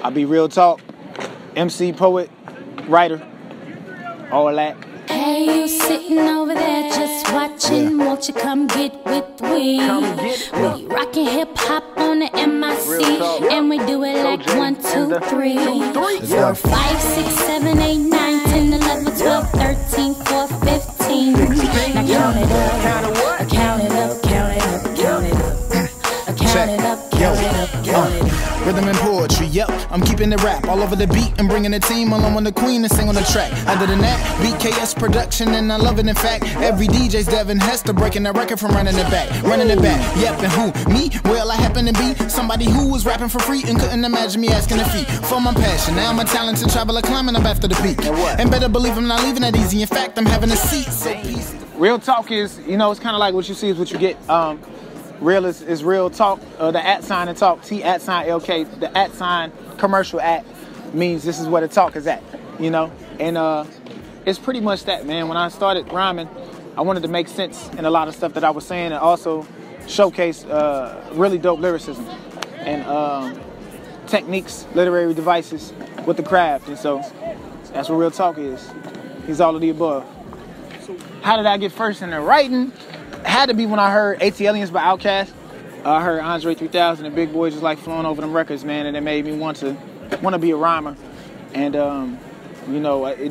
I be real talk, MC, poet, writer, all that. Hey, you sitting over there just watching, won't you come get with we? We rockin' hip-hop on the MIC, and we do it like 1, 2, 3, 4, 5, 6, 7, 8, 9, 10, 11, 12, 13, 14, 15. Now count it up, count it up, count it up, count it up, count it up, count it up, count it up. Rhythm and poetry, yep, I'm keeping it rap all over the beat and bringing the team along with the queen and sing on the track. Other than that, BKS production and I love it. In fact, every DJ's Devin Hester breaking the record from running it back, Yep, and who? Me? Well, I happen to be somebody who was rapping for free and couldn't imagine me asking a fee for my passion. Now I'm a talented traveler climbing up after the peak, and better believe I'm not leaving that easy. In fact, I'm having a seat. So peace. Real talk is, you know, it's kind of like what you see is what you get. Real is real talk. The @ and talk, T@LK. The @ commercial at means this is where the talk is at, you know? And it's pretty much that, man. When I started rhyming, I wanted to make sense in a lot of stuff that I was saying and also showcase really dope lyricism and techniques, literary devices with the craft. And so that's what real talk is. He's all of the above. How did I get first into writing? Had to be when I heard ATLiens by Outkast. I heard Andre 3000 and Big Boy just like flowing over them records, man, and it made me want to be a rhymer. And you know, I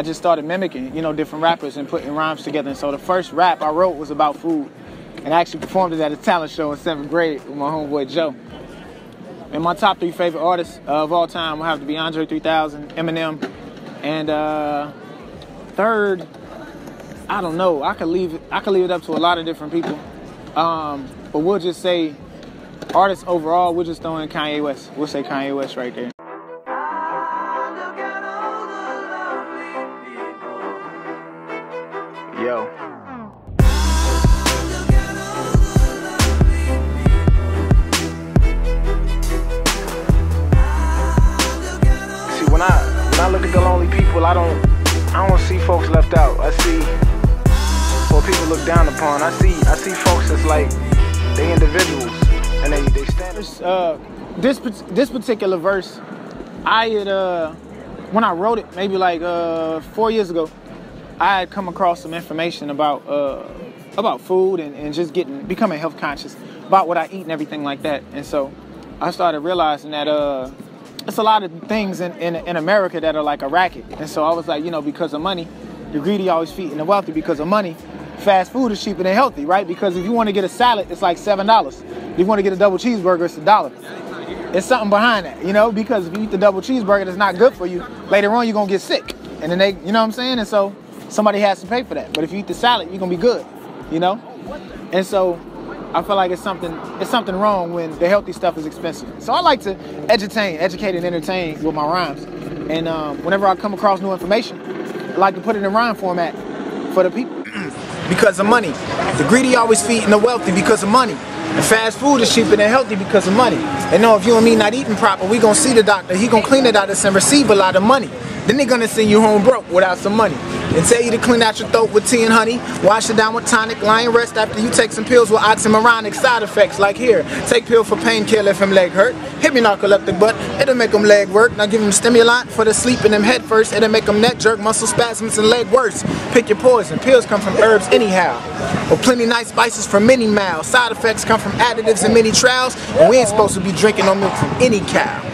just started mimicking, you know, different rappers and putting rhymes together. And so the first rap I wrote was about food, and I actually performed it at a talent show in 7th grade with my homeboy Joe. And my top 3 favorite artists of all time will have to be Andre 3000, Eminem, and third, I don't know. I could leave it up to a lot of different people. But we'll just say artists overall, we'll just throw in Kanye West. We'll say Kanye West right there. Yo. See, when I look at the lonely people, I don't see folks left out. I see what people look down upon. I see folks that's like they individuals and they stand. This particular verse, I had when I wrote it maybe like 4 years ago, I had come across some information about food and just becoming health conscious about what I eat and everything like that. And so I started realizing that it's a lot of things in America that are like a racket. And so I was like, you know, because of money, the greedy always feeding the wealthy. Because of money, fast food is cheaper than healthy, right? Because if you want to get a salad, it's like $7. If you want to get a double cheeseburger, it's $1. It's something behind that, you know, because if you eat the double cheeseburger that's not good for you, later on you're going to get sick. And then you know what I'm saying? And so somebody has to pay for that. But if you eat the salad, you're going to be good, you know? And so I feel like it's something wrong when the healthy stuff is expensive. So I like to educate and entertain with my rhymes. And whenever I come across new information, I like to put it in rhyme format for the people. Because of money. The greedy always feeding the wealthy because of money. And fast food is cheaper than healthy because of money. And no, if you and me not eating proper, we gonna see the doctor. He gonna clean it out and receive a lot of money. Then they gonna send you home broke without some money. And tell you to clean out your throat with tea and honey. Wash it down with tonic. Lie and rest after you take some pills with oxymoronic side effects. Like here, take pill for painkiller if him leg hurt. Hit me narcoleptic butt, it'll make him leg work. Now give him stimulant for the sleep in him head first. It'll make him neck jerk, muscle spasms and leg worse. Pick your poison, pills come from herbs anyhow. Or plenty nice spices from many mouths. Side effects come from additives in many trials. And we ain't supposed to be drinking no milk from any cow.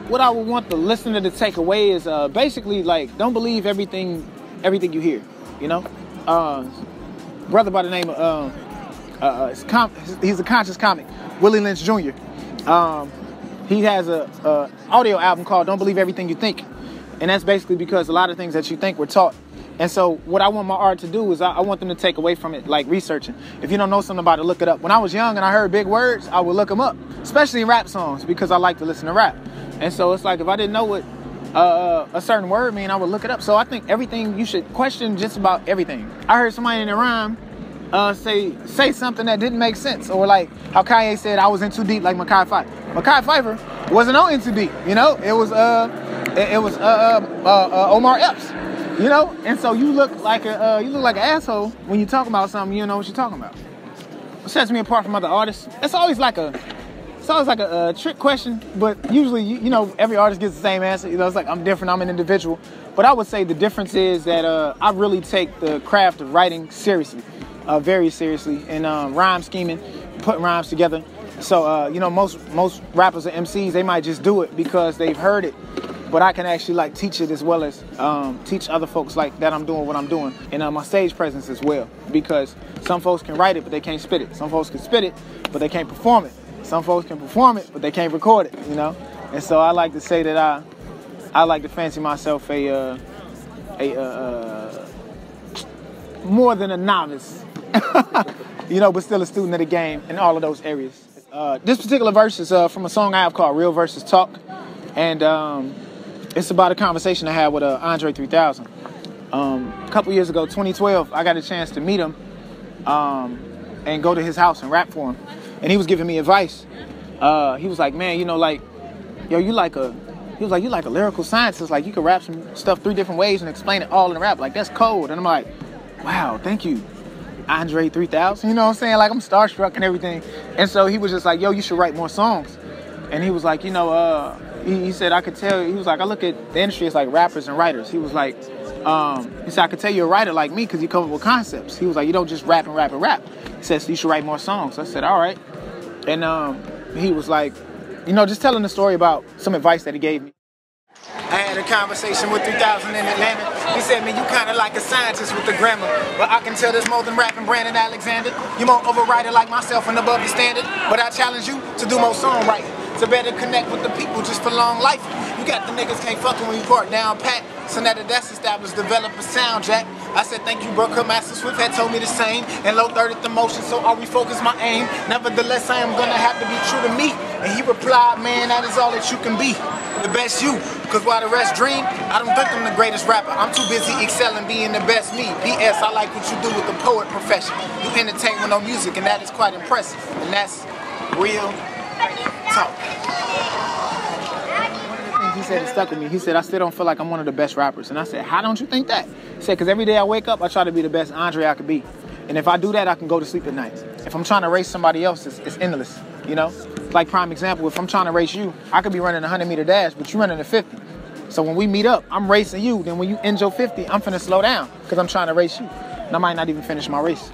What I would want the listener to take away is basically like, don't believe everything you hear, you know? Brother by the name of, he's a conscious comic, Willie Lynch Jr. He has a audio album called Don't Believe Everything You Think. And that's basically because a lot of things that you think were taught. And so what I want my art to do is I want them to take away from it, like researching. If you don't know something about it, look it up. When I was young and I heard big words, I would look them up, especially in rap songs, because I like to listen to rap. And so it's like, if I didn't know what a certain word mean, I would look it up. So I think everything, you should question just about everything. I heard somebody in a rhyme say something that didn't make sense. Or like how Kanye said, I was in too deep like Mekhi Phifer. Mekhi Phifer wasn't on in too deep, you know? It was Omar Epps, you know? And so you look like an asshole when you talk about something you don't know what you're talking about. What sets me apart from other artists, it's always like So it's like a trick question, but usually, you know, every artist gets the same answer. You know, it's like, I'm different, I'm an individual. But I would say the difference is that I really take the craft of writing seriously, very seriously, and rhyme scheming, putting rhymes together. So, you know, most rappers or MCs, they might just do it because they've heard it. But I can actually like teach it as well as teach other folks like that I'm doing what I'm doing. And my stage presence as well, because some folks can write it, but they can't spit it. Some folks can spit it, but they can't perform it. Some folks can perform it, but they can't record it, you know? And so I like to say that I like to fancy myself a more than a novice, you know, but still a student of the game in all of those areas. This particular verse is from a song I have called Real Versus Talk. And it's about a conversation I had with Andre 3000. A couple years ago, 2012, I got a chance to meet him and go to his house and rap for him. And he was giving me advice. He was like, man, you know, like, yo, you like a lyrical scientist. Like, you can rap some stuff 3 different ways and explain it all in rap. Like, that's cold. And I'm like, wow, thank you, Andre 3000. You know what I'm saying? Like, I'm starstruck and everything. And so he was just like, yo, you should write more songs. And he was like, you know, he said, I could tell, he was like, I look at the industry as like rappers and writers. He was like, he said, I could tell you're a writer like me because you come up with concepts. He was like, you don't just rap and rap and rap. He said, so you should write more songs. I said, all right. And he was like, you know, just telling the story about some advice that he gave me. I had a conversation with 3000 in Atlanta. He said, man, you kind of like a scientist with the grammar, but I can tell there's more than rapping Brandon Alexander. You won't overwrite it like myself and above the standard, but I challenge you to do more songwriting, to better connect with the people just for long life. You got the niggas can't fucking when you part down pat. So now that that's established, develop a sound, Jack. I said, thank you, bro. Master Swift had told me the same. And low 30th emotion, so I refocus my aim. Nevertheless, I am gonna have to be true to me. And he replied, man, that is all that you can be. The best you. Because while the rest dream, I don't think I'm the greatest rapper. I'm too busy excelling, being the best me. P.S. I like what you do with the poet profession. You entertain with no music, and that is quite impressive. And that's real talk. He said it stuck with me. He said, I still don't feel like I'm one of the best rappers. And I said, how don't you think that? He said, because every day I wake up, I try to be the best Andre I could be. And if I do that, I can go to sleep at night. If I'm trying to race somebody else, it's endless, you know? Like prime example, if I'm trying to race you, I could be running a 100-meter dash, but you're running a 50. So when we meet up, I'm racing you. Then when you end your 50, I'm finna slow down because I'm trying to race you. And I might not even finish my race.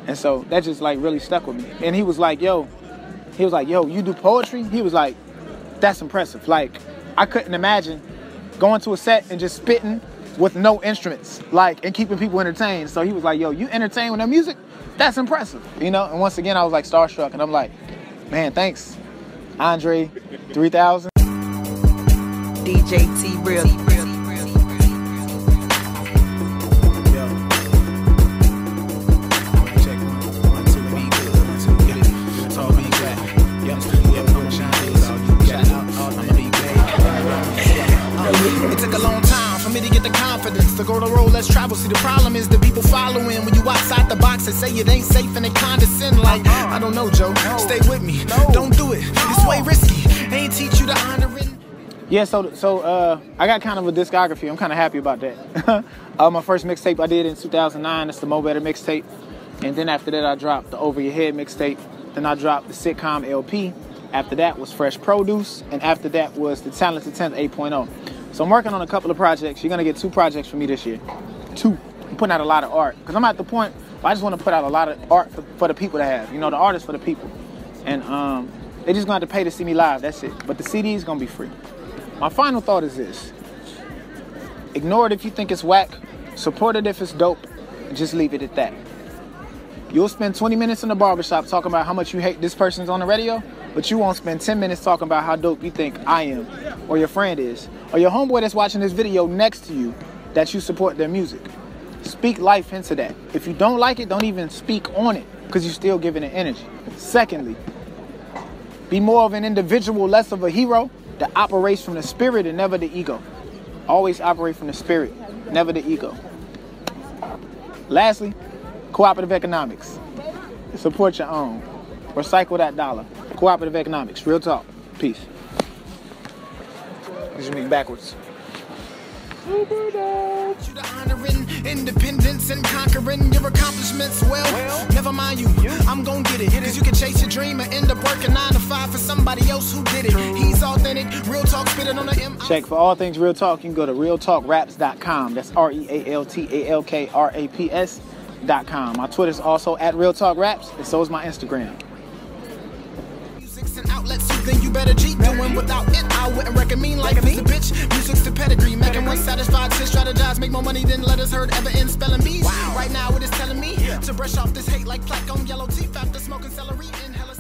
And so that just like really stuck with me. And he was like, yo, you do poetry? He was like, that's impressive. Like, I couldn't imagine going to a set and just spitting with no instruments, like, and keeping people entertained. So he was like, yo, you entertain with no music? That's impressive, you know? And once again, I was like starstruck, and I'm like, man, thanks, Andre 3000. DJ T Real. It took a long time for me to get the confidence to go the road, let's travel. See, the problem is the people following. When you outside the box, they say it ain't safe and they condescend like, I don't know, Joe, stay with me, don't do it, it's way risky, ain't teach you the honor it. Yeah, so I got kind of a discography. I'm kind of happy about that. My first mixtape I did in 2009, that's the Mo Better mixtape. And then after that, I dropped the Over Your Head mixtape. Then I dropped the Sitcom LP. After that was Fresh Produce. And after that was the Talented 10th 8.0. So I'm working on a couple of projects. You're going to get 2 projects from me this year. 2. I'm putting out a lot of art. Because I'm at the point where I just want to put out a lot of art for the people to have. You know, the artists for the people. And they just going to have to pay to see me live. That's it. But the CD is going to be free. My final thought is this. Ignore it if you think it's whack. Support it if it's dope. And just leave it at that. You'll spend 20 minutes in the barbershop talking about how much you hate this person's on the radio, but you won't spend 10 minutes talking about how dope you think I am, or your friend is, or your homeboy that's watching this video next to you that you support their music. Speak life into that. If you don't like it, don't even speak on it, because you're still giving it energy. Secondly, be more of an individual, less of a hero that operates from the spirit and never the ego. Always operate from the spirit, never the ego. Lastly, cooperative economics. Support your own. Recycle that dollar. Cooperative economics. Real talk. Peace. This is me backwards. Super dope. You the honoring independence and conquering your accomplishments. Well, never mind you, I'm gon' get it. Cause you can chase your dream and end up working 9 to 5 for somebody else who did it. He's authentic, real talk, spit it on the M. Check for all things Real Talk. You can go to realtalkraps.com. That's RealTalkraps.com. My Twitter's also at Real Talk Raps, and so is my Instagram. And outlets, so then you better G doing without it. I wouldn't recommend life is a bitch. Music's the pedigree, making one satisfied to strategize, make more money than letters heard ever in spelling bees. Right now it is telling me to brush off this hate like plaque on yellow teeth after smoking celery and hella